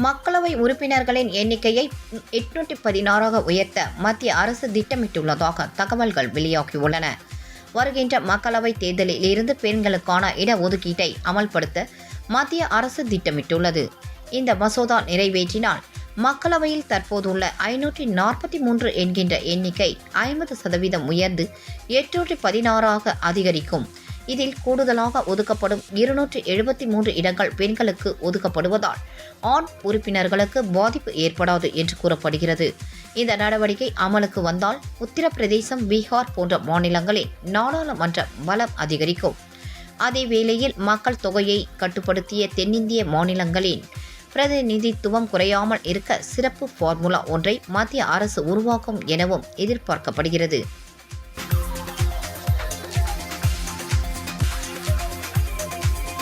மக்களவை உறுப்பினர்களின் எண்ணிக்கையை 816ஆக உயர்த்த மத்திய அரசு திட்டமிட்டுள்ளதாக தகவல்கள் வெளியாகியுள்ளன. வருகின்ற மக்களவைத் தேர்தலில் இருந்து பெண்களுக்கான இடஒதுக்கீட்டை அமல்படுத்த மத்திய அரசு திட்டமிட்டுள்ளது. இந்த மசோதா நிறைவேற்றினால் மக்களவையில் தற்போதுள்ள 543 என்கின்ற எண்ணிக்கை 50% உயர்ந்து 816ஆக அதிகரிக்கும். இதில் கூடுதலாக ஒதுக்கப்படும் 273 இடங்கள் பெண்களுக்கு ஒதுக்கப்படுவதால் ஆண் உறுப்பினர்களுக்கு பாதிப்பு ஏற்படாது என்று கூறப்படுகிறது. இந்த நடவடிக்கை அமலுக்கு வந்தால் உத்தரப்பிரதேசம், பீகார் போன்ற மாநிலங்களில் நாடாளுமன்ற பலம் அதிகரிக்கும். அதேவேளையில் மக்கள் தொகையை கட்டுப்படுத்திய தென்னிந்திய மாநிலங்களின் பிரதிநிதித்துவம் குறையாமல் இருக்க சிறப்பு ஃபார்முலா ஒன்றை மத்திய அரசு உருவாக்கும் எனவும் எதிர்பார்க்கப்படுகிறது.